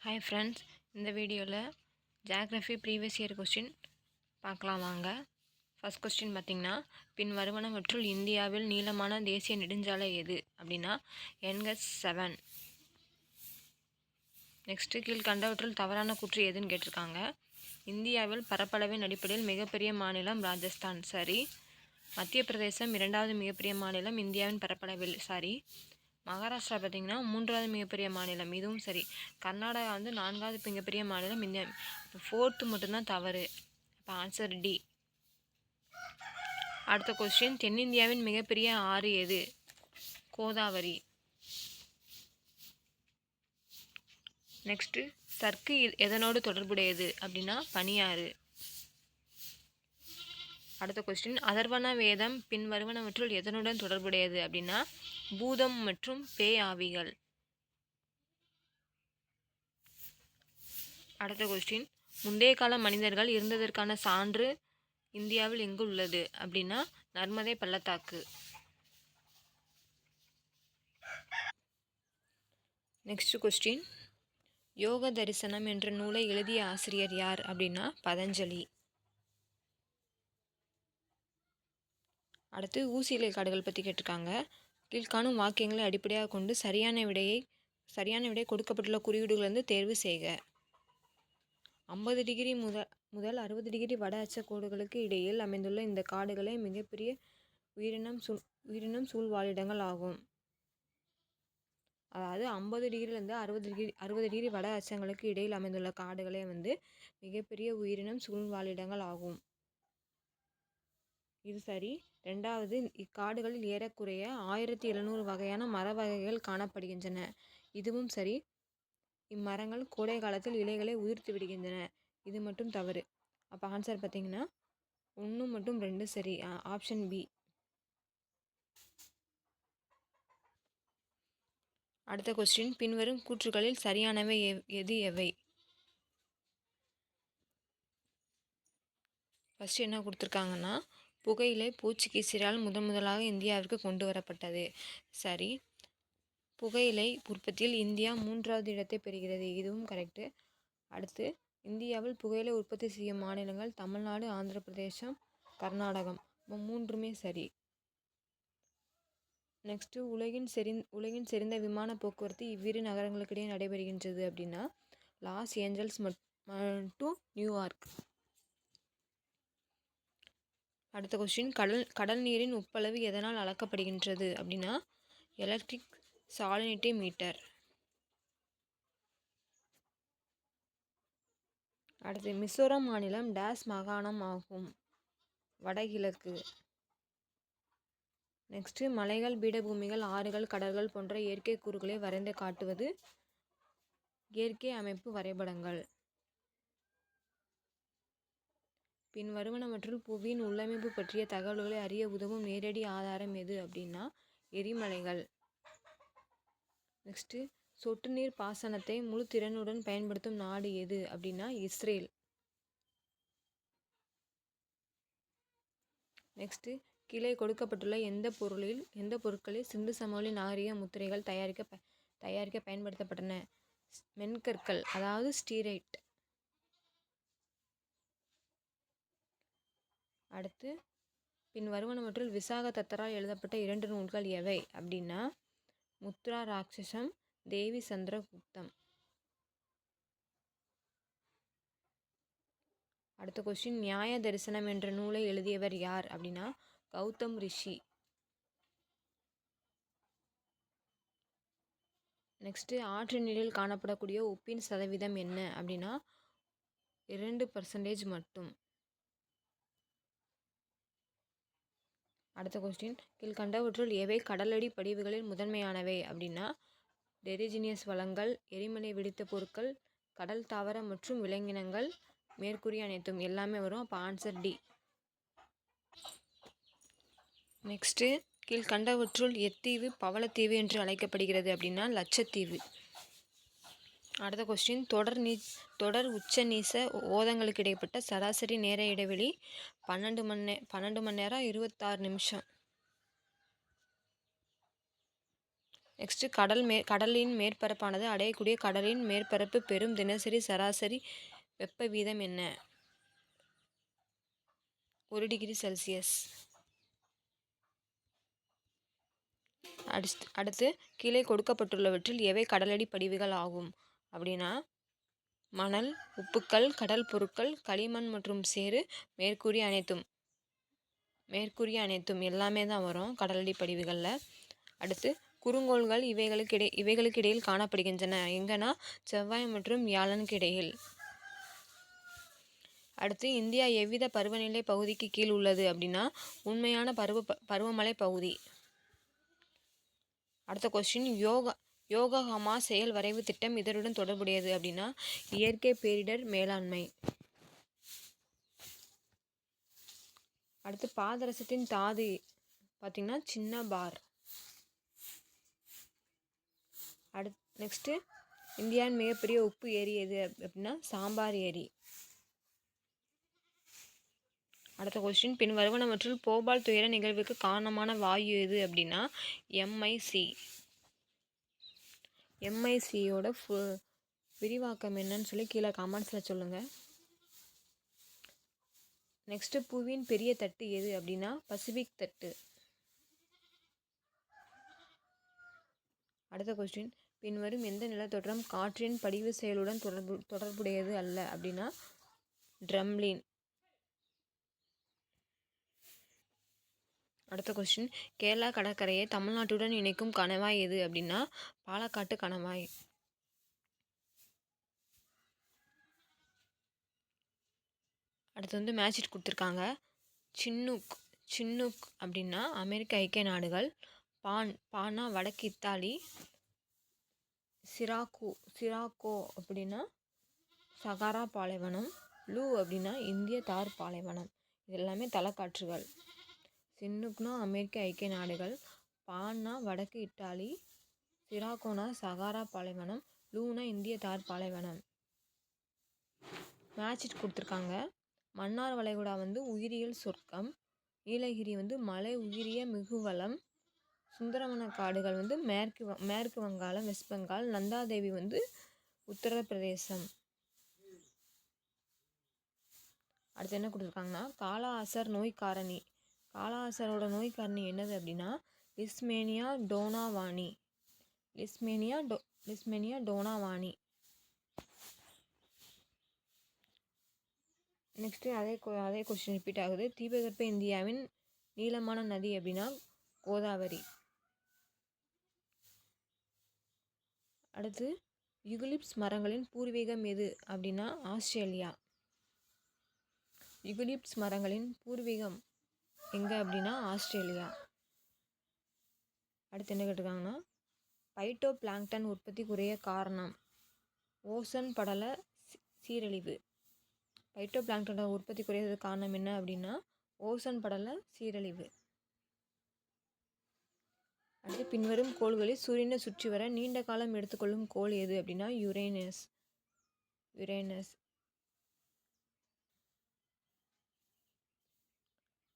Hi friends, இந்த வீடியோவில் geography previous year question பார்க்கலாம் வாங்க. ஃபஸ்ட் கொஸ்டின் பார்த்திங்கன்னா, பின் வருவனவற்றுள் இந்தியாவில் நீளமான தேசிய நெடுஞ்சாலை எது அப்படின்னா NH7. நெக்ஸ்ட்டு கீழ்கண்டவற்றுள் தவறான கூற்று எதுன்னு கேட்டிருக்காங்க. இந்தியாவில் பரப்பளவின் அடிப்படையில் மிகப்பெரிய மாநிலம் ராஜஸ்தான், சரி. மத்திய பிரதேசம் 2வது மிகப்பெரிய மாநிலம் இந்தியாவின் பரப்பளவில், சரி. மகாராஷ்டிரா பார்த்திங்கன்னா 3வது மிகப்பெரிய மாநிலம், இதுவும் சரி. கர்நாடகா 4வது மிகப்பெரிய மாநிலம் இந்தியா. இப்போ 4th மட்டும்தான் தவறு. இப்போ ஆன்சர் டி. அடுத்த கொஸ்டின், தென்னிந்தியாவின் மிகப்பெரிய ஆறு எது? கோதாவரி. நெக்ஸ்ட்டு, சர்க்கு எதனோடு தொடர்புடையது அப்படின்னா பனியாறு. அடுத்த கொஸ்டின், அதர்வன வேதம் பின் வருவனவற்றுள் எதனுடன் தொடர்புடையது அப்படின்னா பூதம் மற்றும் பேய் ஆவிகள். அடுத்த கொஸ்டின், முந்தைய கால மனிதர்கள் இருந்ததற்கான சான்று இந்தியாவில் எங்கு உள்ளது அப்படின்னா நர்மதை பள்ளத்தாக்கு. நெக்ஸ்ட் கொஸ்டின், யோக தரிசனம் என்ற நூலை எழுதிய ஆசிரியர் யார் அப்படின்னா பதஞ்சலி. அடுத்து ஊசியிலை காடுகள் பற்றி கேட்டிருக்காங்க. கீழ்காணும் வாக்கியங்களை அடிப்படையாக கொண்டு சரியான விடை கொடுக்கப்பட்டுள்ள குறியீடுகளிலிருந்து தேர்வு செய்க. 50 டிகிரி முதல் 60 டிகிரி வட அச்ச கோடுகளுக்கு இடையில் அமைந்துள்ள இந்த காடுகளே மிகப்பெரிய உயிரினம் சூழ்வாழிடங்கள் ஆகும். அதாவது 50 டிகிரிலேருந்து 60 டிகிரி வட அச்சங்களுக்கு இடையில் அமைந்துள்ள காடுகளே மிகப்பெரிய உயிரினம் சூழ்வாழிடங்கள் ஆகும். இது சரி. 2வது, இக்காடுகளில் ஏறக்குறைய 1700 வகையான மர வகைகள் காணப்படுகின்றன. இதுவும் சரி. இம்மரங்கள் கோடை காலத்தில் இலைகளை உதிர்த்து விடுகின்றன. இது மட்டும் தவறு. அப்போ ஆன்சர் பார்த்திங்கன்னா 1 மற்றும் 2 சரி. Option B. அடுத்த கொஸ்டின், பின்வரும் கூற்றுகளில் சரியானவை எவை? ஃபஸ்ட்டு என்ன கொடுத்துருக்காங்கன்னா, புகையிலை போர்ச்சுகீசியரால் முதலாக இந்தியாவிற்கு கொண்டு வரப்பட்டது, சரி. புகையிலை உற்பத்தியில் இந்தியா 3வது இடத்தை பெறுகிறது, இதுவும் கரெக்டு. அடுத்து, இந்தியாவில் புகையிலை உற்பத்தி செய்யும் மாநிலங்கள் தமிழ்நாடு, ஆந்திர பிரதேசம், கர்நாடகம். 3மே சரி. நெக்ஸ்ட்டு, உலகின் செறிந்த விமான போக்குவரத்து இவ்விரு நகரங்களுக்கிடையே நடைபெறுகின்றது அப்படின்னா லாஸ் ஏஞ்சல்ஸ் மற்றும் நியூயார்க். அடுத்த கொஸ்டின், கடல் நீரின் உப்பளவு எதனால் அளக்கப்படுகின்றது அப்படின்னா எலக்ட்ரிக் சாலினிட்டி மீட்டர். அடுத்து, மிசோரம் மாநிலம் டேஸ் மாகாணம் ஆகும், வடகிழக்கு. நெக்ஸ்ட்டு, மலைகள், பீடபூமிகள், ஆறுகள், கடல்கள் போன்ற இயற்கை கூறுகளை வரைந்து காட்டுவது இயற்கை அமைப்பு வரைபடங்கள். பின் வருவனவற்றுள் புவியின் உள்ளமைப்பு பற்றிய தகவல்களை அறிய உதவும் நேரடி ஆதாரம் எது அப்படின்னா எரிமலைகள். நெக்ஸ்ட்டு, சொட்டு நீர் பாசனத்தை முழு திறனுடன் பயன்படுத்தும் நாடு எது அப்படின்னா இஸ்ரேல். நெக்ஸ்ட்டு, கீழே கொடுக்கப்பட்டுள்ள எந்த பொருட்களில் சிந்து சமவெளி நாகரிக முத்திரைகள் தயாரிக்க பயன்படுத்தப்பட்டன? மென்கற்கள், அதாவது ஸ்டீரைட். அடுத்து, பின் வருவனவற்றுள் விசாக தத்தரால் எழுதப்பட்ட 2 நூல்கள் எவை அப்படின்னா முத்ரா ராட்சசம், தேவி சந்திரகுப்தம். அடுத்த கொஸ்டின், நியாய தரிசனம் என்ற நூலை எழுதியவர் யார் அப்படின்னா கௌதம் ரிஷி. நெக்ஸ்ட்டு, ஆற்று நீரில் காணப்படக்கூடிய உப்பின் சதவீதம் என்ன அப்படின்னா 2% மட்டும். அடுத்த கொஸ்டின், கீழ்கண்டவற்றுள் எவை கடலடி படிவுகளில் முதன்மையானவை அப்படின்னா டெரிஜினியஸ் வளங்கள், எரிமலை வெடித்த பொருட்கள், கடல் தாவர மற்றும் விலங்கினங்கள், மேற்கூறிய அனைத்தும் எல்லாமே வரும். அப்போ ஆன்சர் டி. நெக்ஸ்ட்டு, கீழ்கண்டவற்றுள் எத்தீவு பவளத்தீவு என்று அழைக்கப்படுகிறது அப்படின்னா லட்சத்தீவு. அடுத்த கொஸ்டின், தொடர் உச்ச நீச ஓதங்களுக்கு இடைப்பட்ட சராசரி நேர இடைவெளி 12 மணி நேரம் 26 நிமிஷம். நெக்ஸ்ட்டு கடலின் மேற்பரப்பானது அடையக்கூடிய கடலின் மேற்பரப்பு பெரும் தினசரி சராசரி வெப்ப வீதம் என்ன? 1 டிகிரி செல்சியஸ். அடுத்து கீழே கொடுக்கப்பட்டுள்ளவற்றில் எவை கடலடி படிவுகள் ஆகும் அப்படின்னா மணல், உப்புக்கள், கடல் பொருட்கள், களிமண் மற்றும் சேறு, மேற்கூறிய அனைத்தும் எல்லாமே தான் வரும் கடலடி படிவுகளில். அடுத்து குறுங்கோள்கள் இவைகளுக்கு இடையில் காணப்படுகின்றன எங்கன்னா செவ்வாய் மற்றும் வியாழனுக்கு இடையில். அடுத்து இந்தியா எவ்வித பருவநிலை பகுதிக்கு கீழ் உள்ளது அப்படின்னா உண்மையான பருவமழை பகுதி. அடுத்த கொஸ்டின் யோகோஹாமா செயல் வரைவு திட்டம் இதனுடன் தொடர்புடையது அப்படின்னா இயற்கை பேரிடர் மேலாண்மை. அடுத்து பாதரசத்தின் தாது பார்த்திங்கன்னா சின்ன பார். நெக்ஸ்ட்டு இந்தியாவின் மிகப்பெரிய உப்பு ஏரி எது அப்படின்னா சாம்பார் ஏரி. அடுத்த கொஸ்டின் பின் வருவனவற்றுள் போபால் துயர நிகழ்வுக்கு காரணமான வாயு எது அப்படின்னா MIC. MICயோட விரிவாக்கம் என்னன்னு சொல்லி கீழே கமெண்ட்ஸில் சொல்லுங்கள். நெக்ஸ்ட்டு புவியின் பெரிய தட்டு எது அப்படின்னா பசிபிக் தட்டு. அடுத்த கொஸ்டின் பின்வரும் எந்த நிலத்தோற்றம் காற்றின் படிவு செயலுடன் தொடர்புடையது அல்ல அப்படின்னா ட்ரம்லின். அடுத்த கொஸ்டின் கேரளா கடற்கரையை தமிழ்நாட்டுடன் இணைக்கும் கணவாய் எது அப்படின்னா பாலக்காட்டு கணவாய். அடுத்து மேட்ச் கொடுத்துருக்காங்க. சின்னூக் அப்படின்னா அமெரிக்க ஐக்கிய நாடுகள், பானா வடக்கு இத்தாலி, சிராக்கோ அப்படின்னா சகாரா பாலைவனம், லூ அப்படின்னா இந்திய தார் பாலைவனம். இது எல்லாமே தலைக்காற்றுகள். சின்னூக்னா அமெரிக்க ஐக்கிய நாடுகள், பான்னா வடக்கு இத்தாலி, சிராக்கோனா சகாரா பாலைவனம், லூனா இந்திய தார் பாலைவனம். மேட்ச் கொடுத்துருக்காங்க. மன்னார் வளைகுடா உயிரியல் சொர்க்கம், நீலகிரி மலை உயிரிய மிகுவளம், சுந்தரவன காடுகள் மேற்கு வங்காளம் வெஸ்ட் பெங்கால், நந்தாதேவி உத்தரப்பிரதேசம். அடுத்து என்ன கொடுத்துருக்காங்கன்னா காலா அசர் நோய் காரணி. காலா அசரோட நோய் காரணி என்னது அப்படின்னா லிஸ்மேனியா டோனாவானி. நெக்ஸ்ட்டு அதே கொஸ்டின் ரிப்பீட் ஆகுது. தீபகற்ப இந்தியாவின் நீளமான நதி அப்படின்னா கோதாவரி. அடுத்து யுகலிப்ஸ் மரங்களின் பூர்வீகம் எது அப்படின்னா ஆஸ்திரேலியா. யுகலிப்ஸ் மரங்களின் பூர்வீகம் எங்கே அப்படின்னா ஆஸ்திரேலியா. அடுத்து என்ன கேட்டிருக்காங்கன்னா பைட்டோ பிளாங்டன் உற்பத்தி குறைய காரணம் ஓசோன் படல சீரழிவு. பைட்டோ பிளாங்டனோட உற்பத்தி குறையறதுக்கு காரணம் என்ன அப்படின்னா ஓசோன் படல சீரழிவு. அடுத்து பின்வரும் கோள்களில் சூரியனை சுற்றி வர நீண்ட காலம் எடுத்துக்கொள்ளும் கோள் எது அப்படின்னா யுரேனஸ்.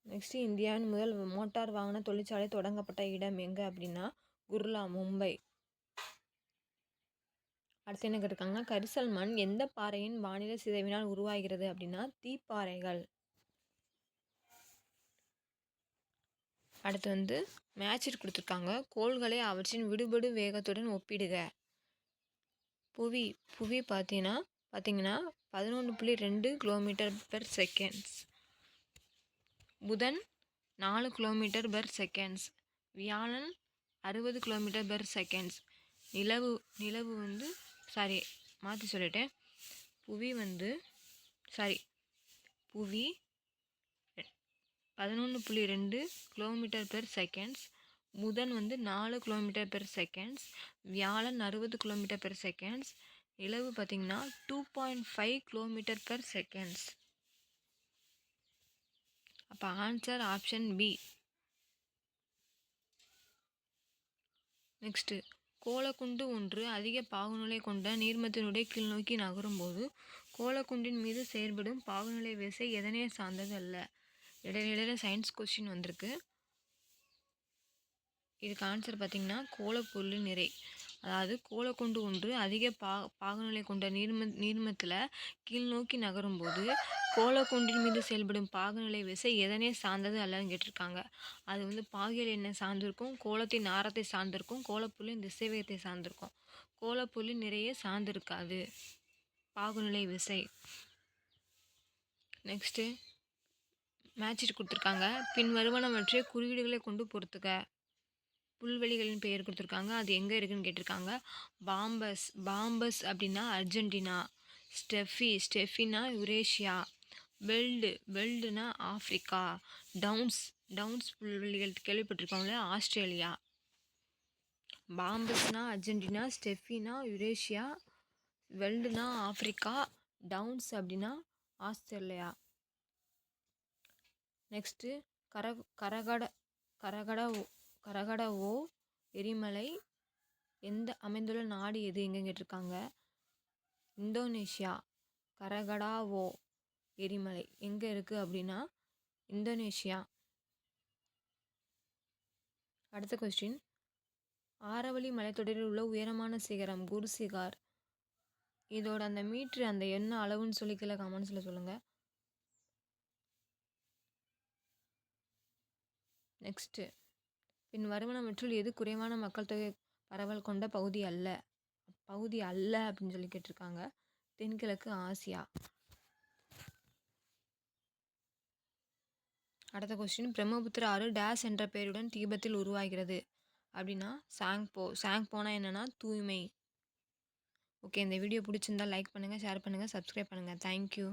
நெக்ஸ்ட் இந்தியாவின் முதல் மோட்டார் வாகன தொழிற்சாலை தொடங்கப்பட்ட இடம் எங்கே அப்படின்னா குர்லா, மும்பை. அடுத்து என்ன கேட்டிருக்காங்கன்னா கரிசல் மண் எந்த பாறையின் வானிலை சிதைவினால் உருவாகிறது அப்படின்னா தீப்பாறைகள். அடுத்து மேட்ச் கொடுத்துருக்காங்க. கோள்களை அவற்றின் விடுபடு வேகத்துடன் ஒப்பிடுக. புவி பார்த்தீங்கன்னா 11.2 km/s. புதன் 4 km/s. வியாழன் 60 km/s. நிலவு மாற்றி சொல்லிட்டேன். புவி 11.2 km/s. புதன் 4 km/s. வியாழன் 60 km/s. நிலவு பார்த்திங்கன்னா 2.5 km/s. அப்போ ஆன்சர் ஆப்ஷன் பி. நெக்ஸ்ட்டு கோலக்குண்டு ஒன்று அதிக பாகுநிலை கொண்ட நீர்மத்தினுடைய கீழ்நோக்கி நகரும்போது கோலக்குண்டின் மீது செயற்படும் பாகுநிலை விசை எதனை சார்ந்தது அல்ல. இடையில சயின்ஸ் கொஸ்டின் வந்திருக்கு. இதுக்கு ஆன்சர் பார்த்திங்கன்னா கோலப்பொருள் நிறை. அதாவது கோலக்கொண்டு ஒன்று அதிக பாகுநிலை கொண்ட நீர்மத்தில் கீழ்நோக்கி நகரும்போது கோலக்கொண்டின் மீது செயல்படும் பாகுநிலை விசை எதனே சார்ந்தது அல்லன்னு கேட்டிருக்காங்க. அது வந்து பாகியல் என்ன சார்ந்திருக்கும், கோலத்தின் ஆரத்தை சார்ந்திருக்கும், கோலப்பொருளின் திசைவேகத்தை சார்ந்திருக்கும். கோலப்பொருளின் நிறைய சார்ந்திருக்காது பாகுநிலை விசை. நெக்ஸ்ட்டு மேட்சிட் கொடுத்துருக்காங்க. பின் வருவனவற்றை குறியீடுகளை கொண்டு பொறுத்துக்க. புல்வெளிகளின் பெயர் கொடுத்துருக்காங்க. அது எங்கே இருக்குதுன்னு கேட்டிருக்காங்க. பாம்பஸ் அப்படின்னா அர்ஜென்டினா. ஸ்டெஃபினா யுரேஷியா. வெல்டுனா ஆஃப்ரிக்கா. டவுன்ஸ் புல்வெளிகள் கேள்விப்பட்டிருக்கோம்ல, ஆஸ்திரேலியா. பாம்பஸ்னா அர்ஜென்டினா, ஸ்டெஃபினா யுரேஷியா, வெல்டுனா ஆஃப்ரிக்கா, டவுன்ஸ் அப்படின்னா ஆஸ்திரேலியா. நெக்ஸ்ட்டு கரகடவோ எரிமலை அமைந்துள்ள நாடு எது எங்கே கேட்டிருக்காங்க. இந்தோனேஷியா. கரகடாவோ எரிமலை எங்கே இருக்குது அப்படின்னா இந்தோனேஷியா. அடுத்த கொஸ்டின், ஆரவல்லி மலைத்தொடரில் உள்ள உயரமான சிகரம் குருசிகார். இதோட அந்த மீட்ரு அந்த என்ன அளவுன்னு சொல்லி கீழே கமெண்ட்ஸில் சொல்லுங்கள். நெக்ஸ்ட்டு, பின் வருவனவற்றுள் எது குறைவான மக்கள் தொகை பரவல் கொண்ட பகுதி அல்ல அப்படின்னு சொல்லி கேட்டிருக்காங்க. தென்கிழக்கு ஆசியா. அடுத்த கொஸ்டின், பிரம்மபுத்திரா ஆறு டேஸ் என்ற பெயருடன் தீபத்தில் உருவாகிறது அப்படின்னா சாங்போனா என்னன்னா தூய்மை. ஓகே, இந்த வீடியோ பிடிச்சிருந்தா லைக் பண்ணுங்கள், ஷேர் பண்ணுங்கள், சப்ஸ்கிரைப் பண்ணுங்கள். தேங்க்யூ.